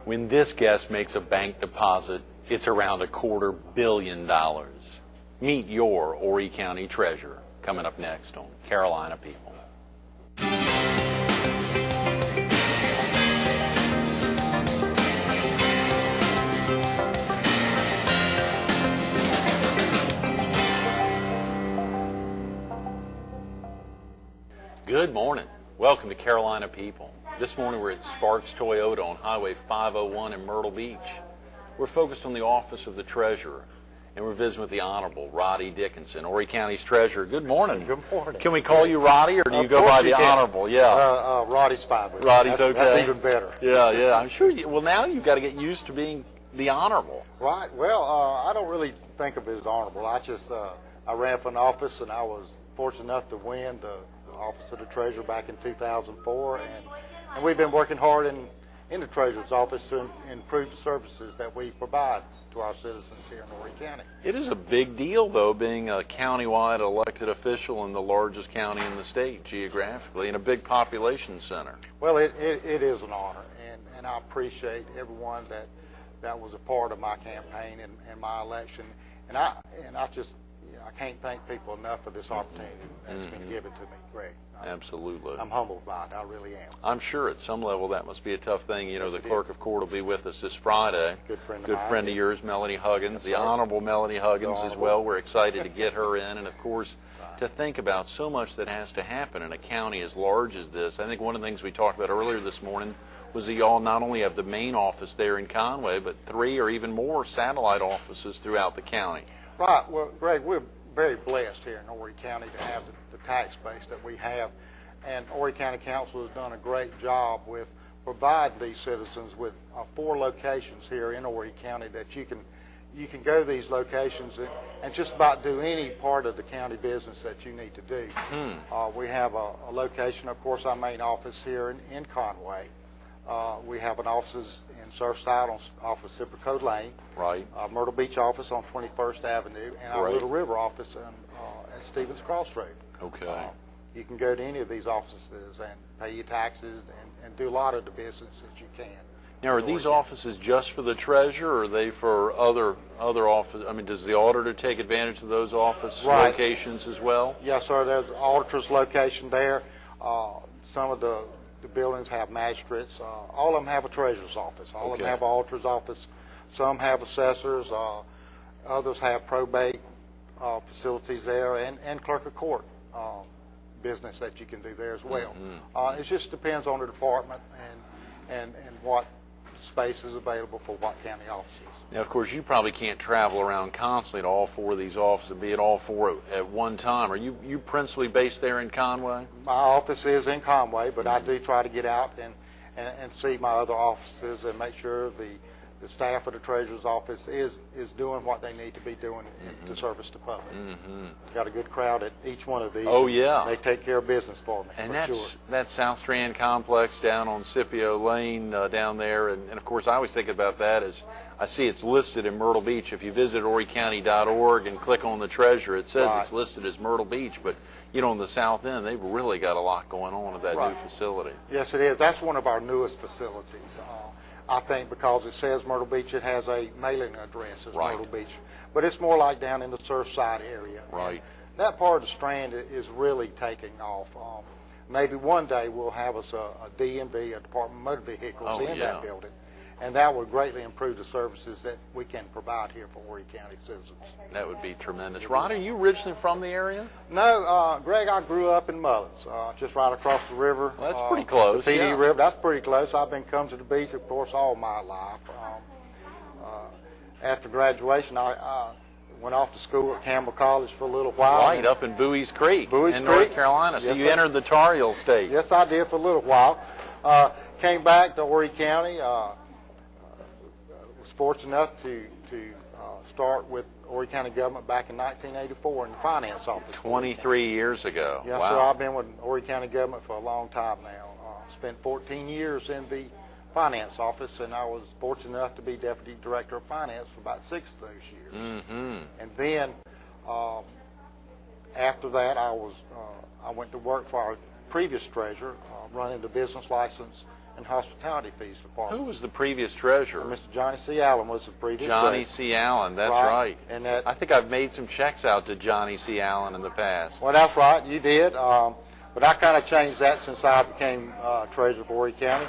When this guest makes a bank deposit, it's around $250 million. Meet your Horry County Treasurer, coming up next on Carolina People. Good morning. Welcome to Carolina People. This morning we're at Sparks Toyota on Highway 501 in Myrtle Beach. We're focused on the office of the Treasurer, and we're visiting with the Honorable Roddy Dickinson, Horry County's Treasurer. Good morning. Good morning. Can we call you Roddy, or do you go by the Honorable? Yeah. Roddy's fine with me. Roddy's okay. That's even better. Yeah. I'm sure. Well, now you've got to get used to being the Honorable. Right. Well, I don't really think of it as honorable. I ran for an office, and I was fortunate enough to win the office of the Treasurer back in 2004, and we've been working hard in the Treasurer's office to improve the services that we provide to our citizens here in Horry County. It is a big deal, though, being a countywide elected official in the largest county in the state geographically and a big population center. Well, it is an honor, and I appreciate everyone that was a part of my campaign and my election, and I can't thank people enough for this opportunity that's been given to me, Greg. Absolutely. I'm humbled by it. I really am. I'm sure at some level that must be a tough thing. You know, the clerk of court will be with us this Friday. Good friend of yours, Melanie Huggins, the Honorable Melanie Huggins as well. We're excited to get her in, and of course, to think about so much that has to happen in a county as large as this. I think one of the things we talked about earlier this morning was that y'all not only have the main office there in Conway, but 3 or even more satellite offices throughout the county. Right. Well, Greg, we're very blessed here in Horry County to have the tax base that we have, and Horry County Council has done a great job with providing these citizens with 4 locations here in Horry County that you can go to these locations and just about do any part of the county business that you need to do. We have a location, of course, our main office here in Conway. We have an office in Surfside off of Ciprico Lane. Right. Myrtle Beach office on 21st Avenue, and our Little River office at Stevens Crossroad. Okay. You can go to any of these offices and pay your taxes and do a lot of the business that you can. Now, are these offices just for the Treasurer, or are they for other offices? I mean, does the auditor take advantage of those office locations as well? Yes, sir. There's an auditor's location there. Some of the buildings have magistrates. All of them have a treasurer's office. All of them have an auditor's office. Some have assessors. Others have probate facilities there, and clerk of court business that you can do there as well. It just depends on the department and what space is available for what county offices. Now, of course, you probably can't travel around constantly to all 4 of these offices, be at all 4 at one time. Are you principally based there in Conway? My office is in Conway, but I do try to get out and see my other offices and make sure the staff of the Treasurer's office is doing what they need to be doing to service the public. Got a good crowd at each one of these. Oh, yeah. They take care of business for me, and for sure. That South Strand complex down on Scipio Lane down there, and of course I always think about that as I see it's listed in Myrtle Beach. If you visit horrycounty.org and click on the Treasurer, it says it's listed as Myrtle Beach, but you know, on the south end, they've really got a lot going on at that new facility. Yes, it is. That's one of our newest facilities. I think because it says Myrtle Beach, it has a mailing address as Myrtle Beach. But it's more like down in the Surfside area. Right. And that part of the Strand is really taking off. Maybe one day we'll have us a DMV, a Department of Motor Vehicles, in that building. And that would greatly improve the services that we can provide here for Horry County citizens. That would be tremendous. Rod, are you originally from the area? No, Greg, I grew up in Mullins, just right across the river. Well, that's pretty close. The PD River, that's pretty close. I've been coming to the beach, of course, all my life. After graduation, I went off to school at Campbell College for a little while. Right, up in Bowie's Creek in North Carolina. So you entered the Tar Heel State. Yes, I did for a little while. Came back to Horry County. Was fortunate enough to start with Horry County government back in 1984 in the finance office. 23 years ago. Yes, sir. I've been with Horry County government for a long time now. Spent 14 years in the finance office, and I was fortunate enough to be deputy director of finance for about 6 of those years. And then after that, I went to work for our previous treasurer running the business license and hospitality fees department. Who was the previous treasurer? Mr. Johnny C. Allen was the previous Johnny treasurer. C. Allen, that's right. And that, I think I've made some checks out to Johnny C. Allen in the past. well, that's right, you did. But I kind of changed that since I became treasurer of Horry County.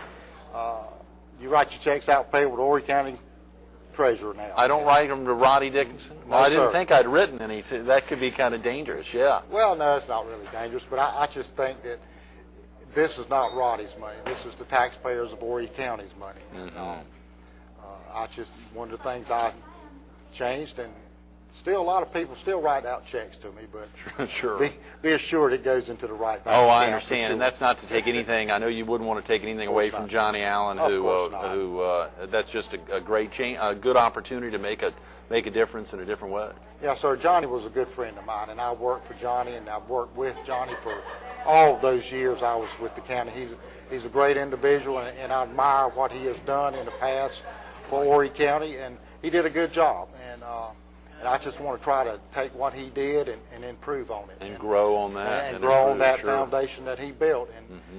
You write your checks out payable to Horry County treasurer now. I don't write them to Roddy Dickinson? No, Well, I didn't sir. think I'd written any. That could be kind of dangerous, yeah. Well, no, it's not really dangerous, but I just think that this is not Roddy's money. This is the taxpayers of Horry County's money. And, I just, one of the things I changed, and still a lot of people still write out checks to me, but Sure. be assured it goes into the right bank Oh, account I for understand, sure. and that's not to take anything. I know you wouldn't want to take anything away from not. Johnny Allen, Of course not. who that's just a great change, a good opportunity to make a difference in a different way. Yeah, sir. Johnny was a good friend of mine, and I worked for Johnny, and I've worked with Johnny for all of those years I was with the county. He's a great individual, and I admire what he has done in the past for Horry County, and he did a good job. And I just want to try to take what he did and improve on it. And grow on that. And grow on improve, that sure. foundation that he built.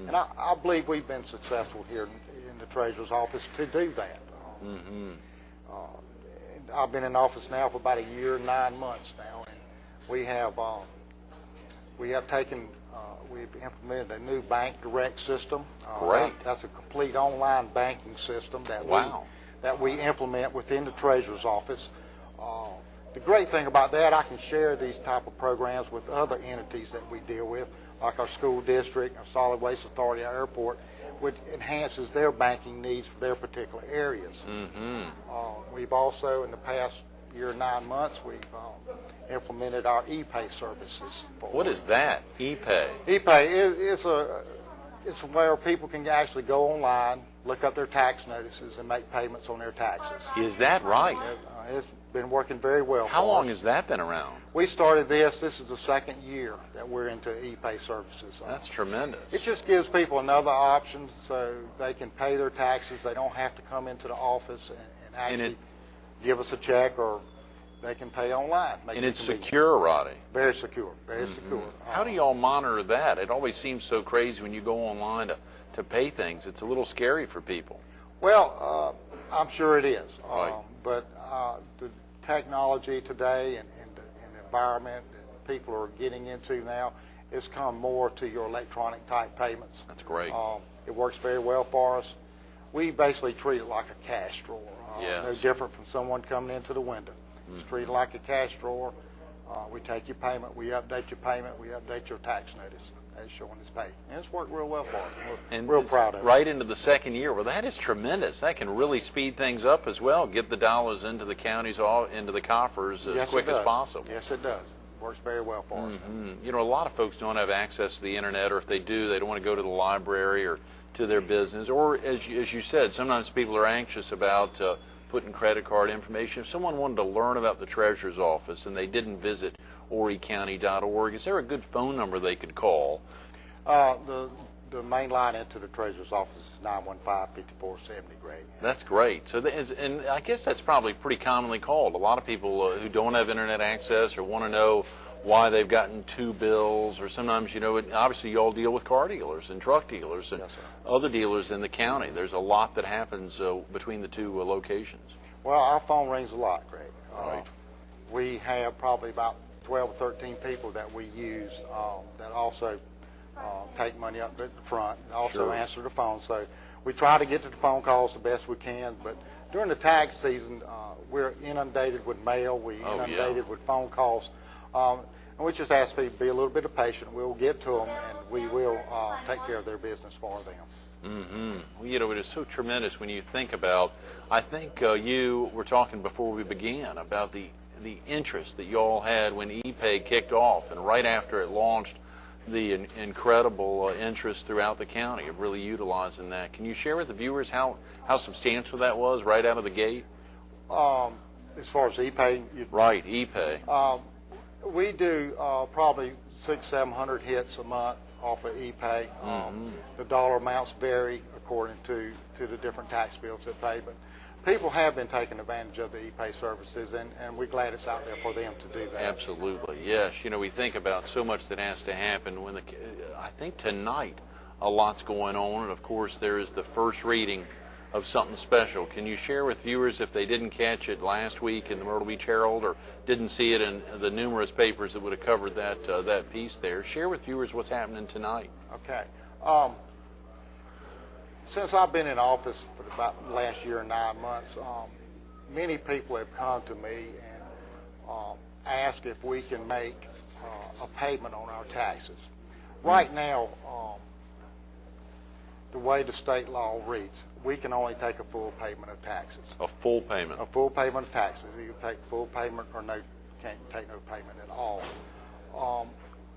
And I believe we've been successful here in the Treasurer's office to do that. I've been in office now for about a year and 9 months now, and we've implemented a new bank direct system. Great. That's a complete online banking system that we implement within the Treasurer's office. The great thing about that, I can share these type of programs with other entities that we deal with, like our school district, our solid waste authority, our airport, which enhances their banking needs for their particular areas. We've also, in the past year and 9 months, we've implemented our e-pay services. What is that? E-pay? E-pay is it's where people can actually go online, look up their tax notices, and make payments on their taxes. Is that right? It's been working very well. How for long us. has that been around? We started this is the second year that we're into e-pay services. That's tremendous. It just gives people another option so they can pay their taxes. They don't have to come into the office and actually give us a check, or they can pay online. And it's secure, Roddy. Very secure, very secure. How do y'all monitor that? It always seems so crazy when you go online to pay things. It's a little scary for people. Well, I'm sure it is. Right. But the technology today and the environment that people are getting into now, it's come more to your electronic type payments. That's great. It works very well for us. We basically treat it like a cash drawer. Yes. No different from someone coming into the window. It's treated like a cash drawer. We take your payment, we update your payment, we update your tax notice as showing it's paid. And it's worked real well for us. We're real proud of it. Right into the second year. Well, that is tremendous. That can really speed things up as well. Get the dollars into the counties, into the coffers as quick as possible. Yes, it does. Works very well for us. You know, a lot of folks don't have access to the internet, or if they do, they don't want to go to the library or to their business. Or, as you said, sometimes people are anxious about putting credit card information. If someone wanted to learn about the Treasurer's office and they didn't visit horrycounty.org, is there a good phone number they could call? The main line into the Treasurer's office is 915-5470, Greg. That's great. So, and I guess that's probably pretty commonly called. A lot of people who don't have internet access or want to know why they've gotten two bills, or sometimes, you know, obviously you all deal with car dealers and truck dealers and other dealers in the county. There's a lot that happens between the two locations. Well, our phone rings a lot, Greg. Right. We have probably about 12 or 13 people that we use that also take money up at the front and also answer the phone. So we try to get to the phone calls the best we can, but during the tax season, we're inundated with mail, we're inundated with phone calls, and we just ask people to be a little bit patient. We'll get to them, and we will take care of their business for them. Well, you know, it is so tremendous when you think about, I think you were talking before we began about the interest that you all had when ePay kicked off, and right after it launched, the incredible interest throughout the county of really utilizing that. Can you share with the viewers how substantial that was right out of the gate? As far as ePay? Right, ePay. We do probably 600-700 hits a month off of ePay. The dollar amounts vary according to the different tax bills that pay, but people have been taking advantage of the e-pay services, and we're glad it's out there for them to do that. Absolutely, yes. You know, we think about so much that has to happen. I think tonight a lot's going on, and of course there is the first reading of something special. Can you share with viewers, if they didn't catch it last week in the Myrtle Beach Herald or didn't see it in the numerous papers that would have covered that piece there, share with viewers what's happening tonight. Okay. Since I've been in office for about the last year and 9 months, many people have come to me and asked if we can make a payment on our taxes. Right now, the way the state law reads, we can only take a full payment of taxes. A full payment? A full payment of taxes. You can take full payment or can't take no payment at all.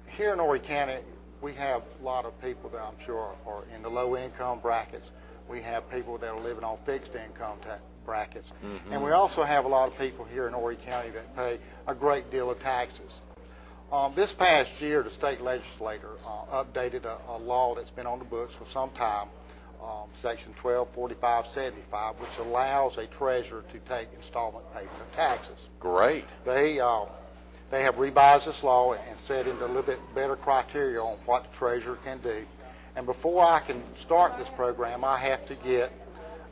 Here in Horry County, we have a lot of people that I'm sure are in the low income brackets. We have people that are living on fixed income brackets. Mm-hmm. And we also have a lot of people here in Horry County that pay a great deal of taxes. This past year, the state legislature updated a law that's been on the books for some time, Section 124575, which allows a treasurer to take installment payment of taxes. Great. They have revised this law and set into a little bit better criteria on what the treasurer can do. And before I can start this program, I have to get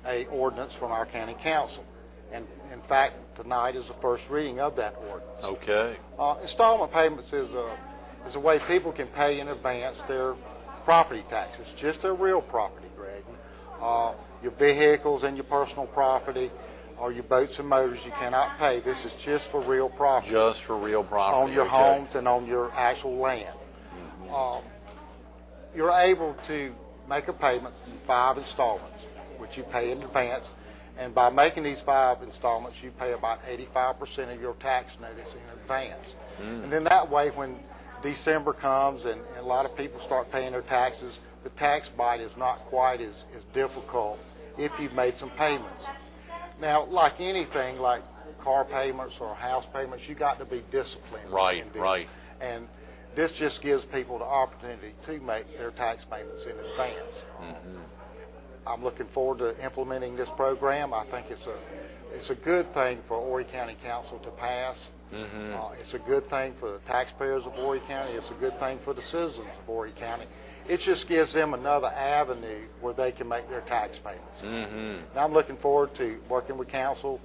an ordinance from our county council. And in fact, tonight is the first reading of that ordinance. Okay. Installment payments is a way people can pay in advance their property taxes, just their real property, Greg. Your vehicles and your personal property, or your boats and motors, you cannot pay. This is just for real property. Just for real property. On your homes and on your actual land. Mm-hmm. You're able to make a payment in 5 installments, which you pay in advance. And by making these 5 installments, you pay about 85% of your tax notice in advance. Mm. And then that way, when December comes and a lot of people start paying their taxes, the tax bite is not quite as difficult if you've made some payments. Now, like anything, like car payments or house payments, you got to be disciplined in this. Right. And this just gives people the opportunity to make their tax payments in advance. Mm-hmm. I'm looking forward to implementing this program. I think it's a good thing for Horry County Council to pass. Mm-hmm. It's a good thing for the taxpayers of Horry County. It's a good thing for the citizens of Horry County. It just gives them another avenue where they can make their tax payments. Mm-hmm. Now I'm looking forward to working with council.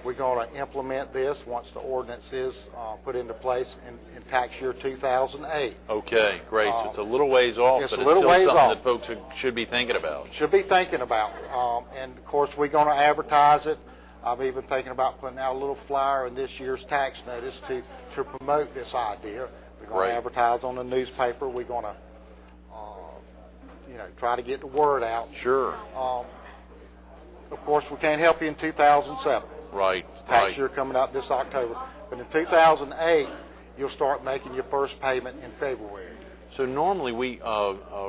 We're going to implement this once the ordinance is put into place in tax year 2008. Okay, great. So it's a little ways off, but it's still something that folks should be thinking about. Should be thinking about. And, of course, we're going to advertise it. I'm even thinking about putting out a little flyer in this year's tax notice to promote this idea. We're going to advertise on the newspaper. We're going to, try to get the word out. Sure. Of course, we can't help you in 2007. Right. It's tax year coming up this October. But in 2008, you'll start making your first payment in February. So normally we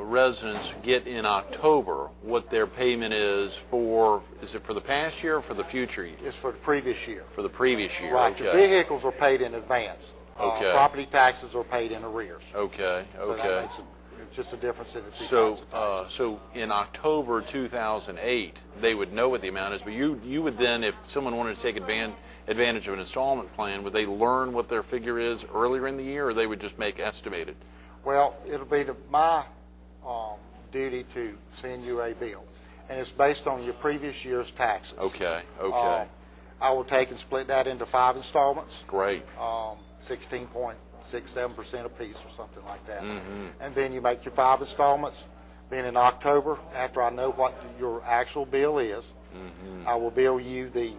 residents get in October what their payment is it for the past year or for the future year? It's for the previous year. For the previous year, right. Okay. Your vehicles are paid in advance. Okay. Property taxes are paid in arrears. Okay, So that makes just a difference in the 2000 taxes. So in October 2008, they would know what the amount is, but you would then, if someone wanted to take advantage of an installment plan, would they learn what their figure is earlier in the year, or they would just make estimated? Well, it'll be my duty to send you a bill, and it's based on your previous year's taxes. Okay. I will take and split that into 5 installments. Great. 16.67% apiece or something like that. Mm-hmm. And then you make your 5 installments. Then in October, after I know what your actual bill is, mm-hmm. I will bill you the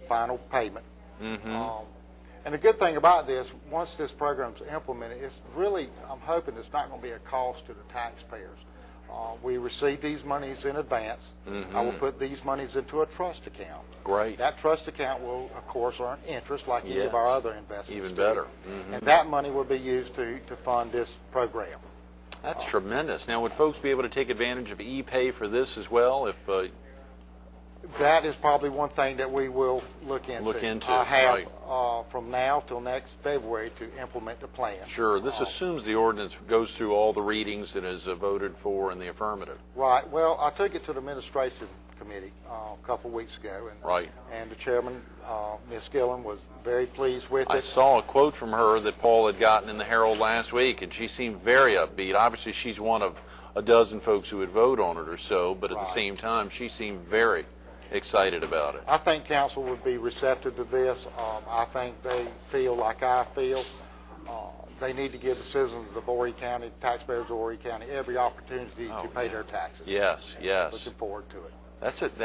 final payment. Mm-hmm. And the good thing about this, once this program's implemented, it's really, I'm hoping it's not going to be a cost to the taxpayers. We receive these monies in advance. Mm-hmm. I will put these monies into a trust account. Great. That trust account will, of course, earn interest like any of our other investments. Even better. Mm-hmm. And that money will be used to fund this program. That's tremendous. Now, would folks be able to take advantage of e-pay for this as well? If that is probably one thing that we will look into. I have from now till next February to implement the plan. Sure. This assumes the ordinance goes through all the readings and is voted for in the affirmative. Right. Well, I took it to the administrative committee a couple of weeks ago, and Right. and the chairman, Ms. Gillen, was very pleased with I it. saw a quote from her that Paul had gotten in the Herald last week, and she seemed very upbeat. Obviously, she's one of a dozen folks who would vote on it or so, but at the same time, she seemed very excited about it. I think council would be receptive to this. I think they feel like I feel. They need to give the citizens of Horry County, taxpayers of Horry County, every opportunity to pay their taxes. Yes, yes. Looking forward to it. That's it.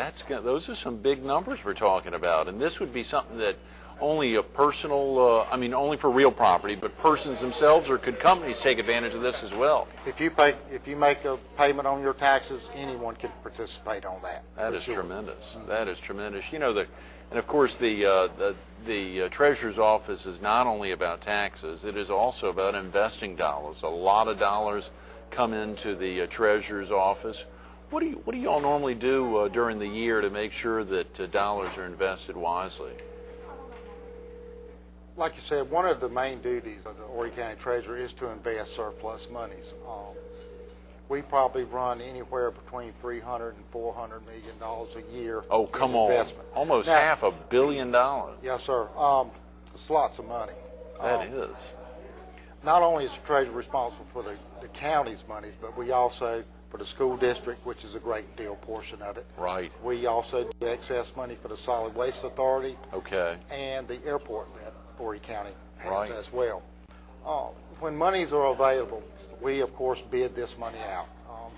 Those are some big numbers we're talking about, and this would be something that only a personal, only for real property, but persons themselves, or could companies take advantage of this as well? If you make a payment on your taxes, anyone can participate on that. That is tremendous. That is tremendous. You know, and of course the Treasurer's Office is not only about taxes; it is also about investing dollars. A lot of dollars come into the Treasurer's Office. What do you all normally do during the year to make sure that dollars are invested wisely? Like you said, one of the main duties of the Horry County Treasurer is to invest surplus monies. We probably run anywhere between $300 and $400 million a year. Oh, come on! Investment. Almost Now, $500 million. Yes, sir. It's lots of money. That is. Not only is the treasurer responsible for the county's monies, but we also, for the school district, which is a great deal portion of it. Right. We also do excess money for the Solid Waste Authority. Okay. And the airport that Horry County has Right. as well. When monies are available, we of course bid this money out.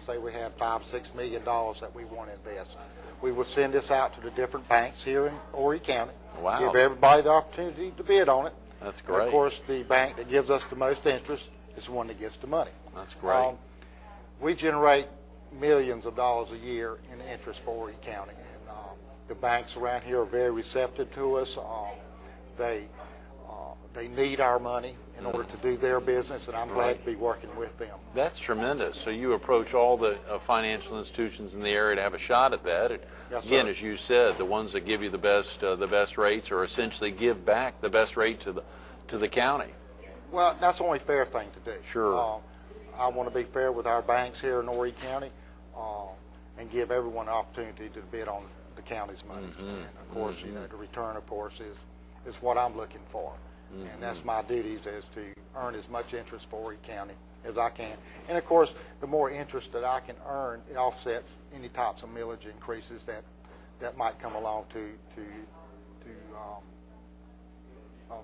Say we had $5-6 million that we want to invest. We will send this out to the different banks here in Horry County. Wow. Give everybody the opportunity to bid on it. That's And great. of course, the bank that gives us the most interest is the one that gets the money. That's great. We generate millions of dollars a year in interest for Horry County, and the banks around here are very receptive to us. They need our money in order to do their business, and I'm glad to be working with them. That's tremendous. So you approach all the financial institutions in the area to have a shot at that. And Yes, again, sir. as you said, the ones that give you the best rates, or essentially give back the best rate to the county. Well, that's the only fair thing to do. Sure. I want to be fair with our banks here in Horry County and give everyone an opportunity to bid on the county's money. And of course, the return, of course, is what I'm looking for. And that's my duties, is to earn as much interest for Horry County as I can. And of course, the more interest that I can earn, it offsets any types of millage increases that might come along to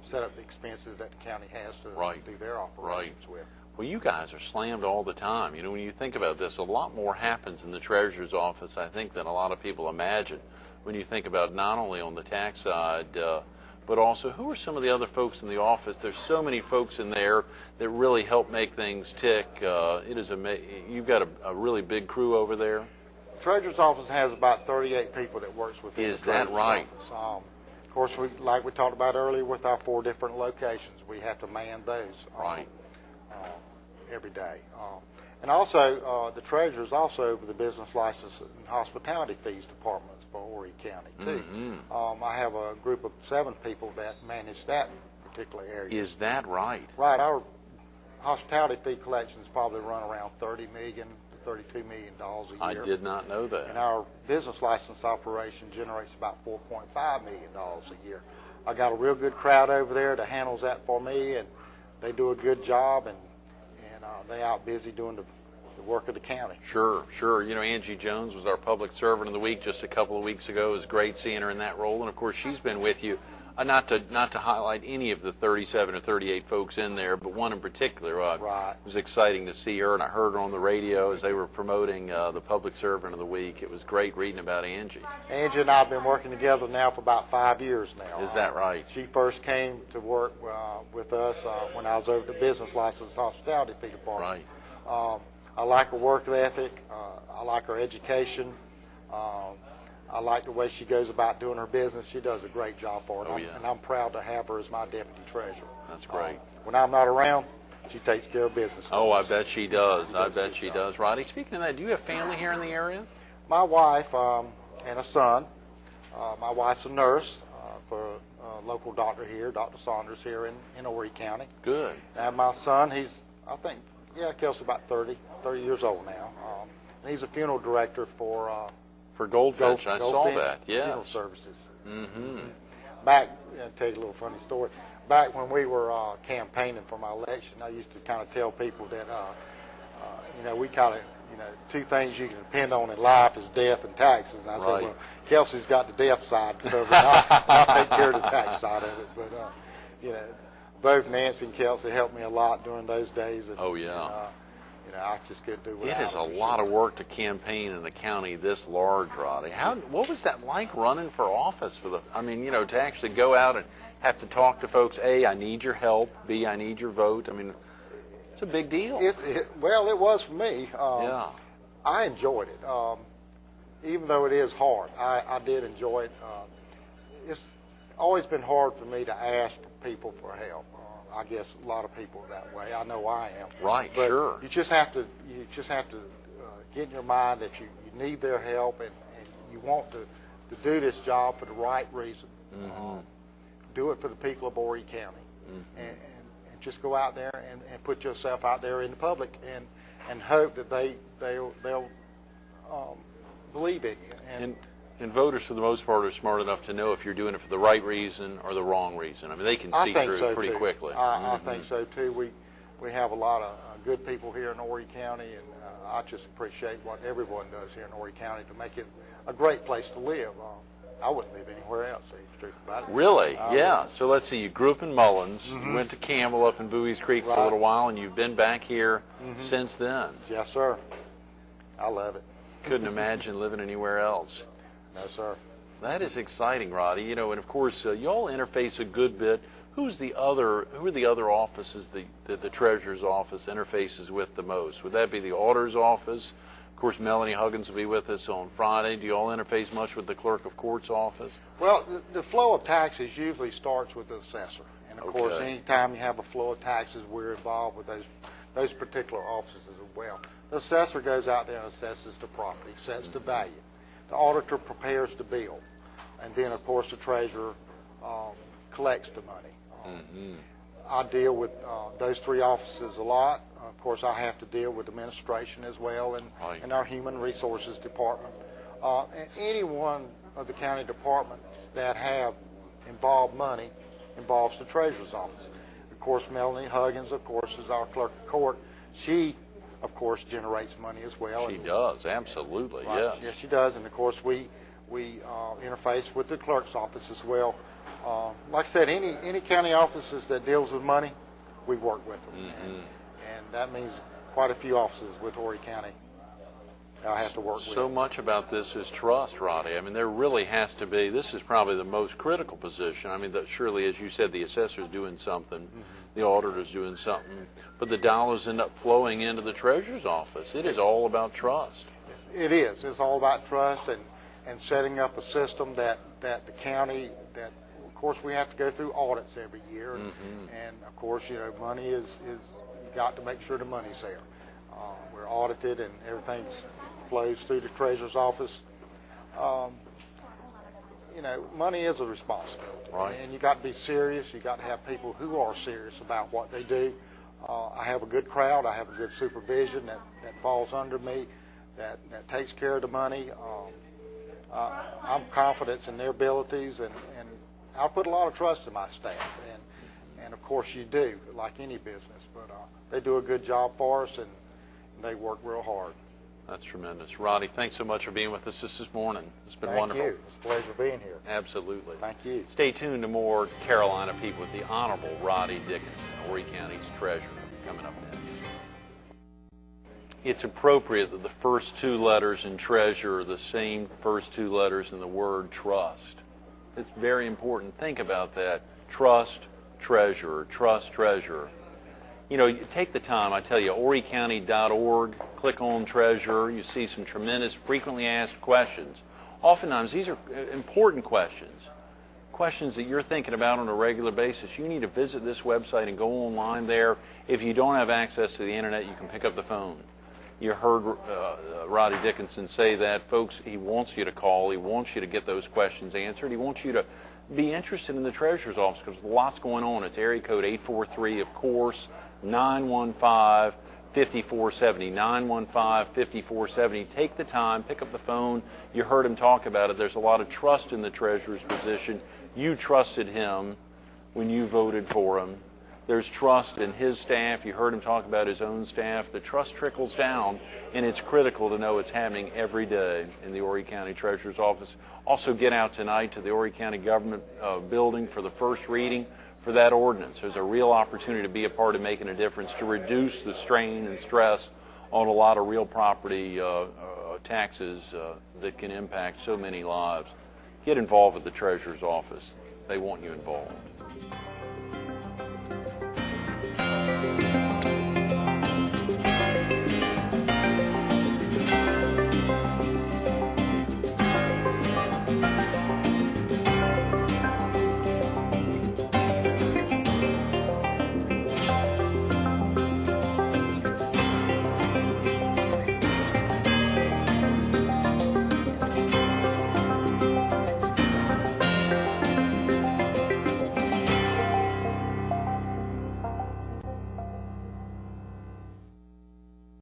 set up the expenses that the county has to do their operations with. Well, you guys are slammed all the time. You know, when you think about this, a lot more happens in the Treasurer's Office, I think, than a lot of people imagine. When you think about not only on the tax side, but also who are some of the other folks in the office. There's so many folks in there that really help make things tick. You've got a really big crew over there. The Treasurer's Office has about 38 people that works within the Treasurer's Office. Of course, like we talked about earlier with our 4 different locations, we have to man those every day. And also, the Treasurer is also over the business license and hospitality fees departments for Horry County, too. I have a group of 7 people that manage that particular area. Is that right? Right. Our hospitality fee collections probably run around $30 million to $32 million a year. I did not know that. And our business license operation generates about $4.5 million a year. I got a real good crowd over there that handles that for me, and they do a good job, and they out busy doing the work of the county. Sure. You know, Angie Jones was our public servant of the week just a couple of weeks ago. It was great seeing her in that role, and of course she's been with you. Not to highlight any of the 37 or 38 folks in there, but one in particular. It was exciting to see her, and I heard her on the radio as they were promoting the Public Servant of the Week. It was great reading about Angie. Angie and I have been working together now for about 5 years now. Is that right? She first came to work with us when I was over the business license hospitality fee department. Right. I like her work ethic. I like her education. I like the way she goes about doing her business. She does a great job for it, and I'm proud to have her as my deputy treasurer. That's great. When I'm not around, she takes care of business. Oh, I bet she does. I bet she does. Roddy, speaking of that, do you have family here in the area? My wife and a son. My wife's a nurse for a local doctor here, Dr. Saunders here in Horry County. Good. And my son, he's, I think, Kelsey, about 30 years old now. And he's a funeral director for For Goldfinch, I saw that. Yeah. Funeral services. Mm-hmm. Back, I'll tell you a little funny story. Back when we were campaigning for my election, I used to kind of tell people that, we kind of, two things you can depend on in life is death and taxes. And I said, well, Kelsey's got the death side covered. I'll take care of the tax side of it. But, both Nancy and Kelsey helped me a lot during those days. And, oh, yeah. I just couldn't do without it is a lot of work to campaign in a county this large, Roddy. What was that like running for office to actually go out and have to talk to folks? A, I need your help. B, I need your vote. I mean, it's a big deal. Well, it was for me. Yeah. I enjoyed it. Even though it is hard, I did enjoy it. It's always been hard for me to ask people for help. I guess a lot of people are that way. I know I am. Right, but sure. You just have to get in your mind that you need their help and you want to do this job for the right reason. Mm-hmm. Do it for the people of Horry County, mm-hmm. and just go out there and put yourself out there in the public and hope that they'll believe in you. And voters, for the most part, are smart enough to know if you're doing it for the right reason or the wrong reason. I mean, they can see through it pretty quickly. I think so, too. We have a lot of good people here in Horry County, and I just appreciate what everyone does here in Horry County to make it a great place to live. I wouldn't live anywhere else, to tell you the truth about it. Really? Yeah. So let's see. You grew up in Mullins. Mm-hmm. You went to Campbell up in Bowie's Creek for a little while, and you've been back here since then. Yes, sir. I love it. Couldn't imagine living anywhere else. No, sir. That is exciting, Roddy. And of course, y'all interface a good bit. Who are the other offices that the Treasurer's office interfaces with the most? Would that be the Auditor's office? Of course, Melanie Huggins will be with us on Friday. Do you all interface much with the Clerk of Court's office? Well, the flow of taxes usually starts with the assessor. And, of course, anytime you have a flow of taxes, we're involved with those particular offices as well. The assessor goes out there and assesses the property, sets the value. The auditor prepares the bill. And then, of course, the treasurer collects the money. I deal with those three offices a lot. Of course, I have to deal with administration as well and our human resources department. And any one of the county departments that have involved money involves the treasurer's office. Of course, Melanie Huggins, of course, is our clerk of court. She, of course, generates money as well. She does, absolutely, right, yes. Yes, she does. And, of course, we interface with the clerk's office as well. Like I said, any county offices that deals with money, we work with them. And that means quite a few offices with Horry County I have to work with. So much about this is trust, Roddy. I mean, there really has to be. This is probably the most critical position. I mean, surely, as you said, the assessor's doing something, the auditor's doing something, but the dollars end up flowing into the treasurer's office. It is all about trust. It is. It's all about trust and setting up a system that the county, that, of course, we have to go through audits every year. And of course, money is you got to make sure the money's there. We're audited and everything flows through the treasurer's office. Money is a responsibility. Right. And you got to be serious. You got to have people who are serious about what they do. I have a good crowd. I have a good supervision that falls under me, that takes care of the money. I'm confident in their abilities, and I put a lot of trust in my staff. And of course you do, like any business. But they do a good job for us, and they work real hard. That's tremendous. Roddy, thanks so much for being with us this morning. It's been wonderful. Thank you. It's a pleasure being here. Absolutely. Thank you. Stay tuned to more Carolina People with the Honorable Roddy Dickinson, Horry County's Treasurer, coming up next. It's appropriate that the first two letters in treasurer are the same first two letters in the word trust. It's very important. Think about that. Trust, treasurer. Trust, treasurer. You take the time, I tell you, horrycounty.org, click on treasurer, you see some tremendous frequently asked questions. Oftentimes, these are important questions that you're thinking about on a regular basis. You need to visit this website and go online there. If you don't have access to the internet, you can pick up the phone. You heard Roddy Dickinson say that, folks. He wants you to call. He wants you to get those questions answered. He wants you to be interested in the treasurer's office because there's lots going on. It's area code 843, of course, 915-5555. 5470, 915-5470. Take the time, pick up the phone. You heard him talk about it. There's a lot of trust in the treasurer's position. You trusted him when you voted for him. There's trust in his staff. You heard him talk about his own staff. The trust trickles down, and it's critical to know it's happening every day in the Horry County Treasurer's Office. Also, get out tonight to the Horry County Government Building for the first reading for that ordinance. There's a real opportunity to be a part of making a difference, to reduce the strain and stress on a lot of real property taxes that can impact so many lives. Get involved with the Treasurer's Office. They want you involved.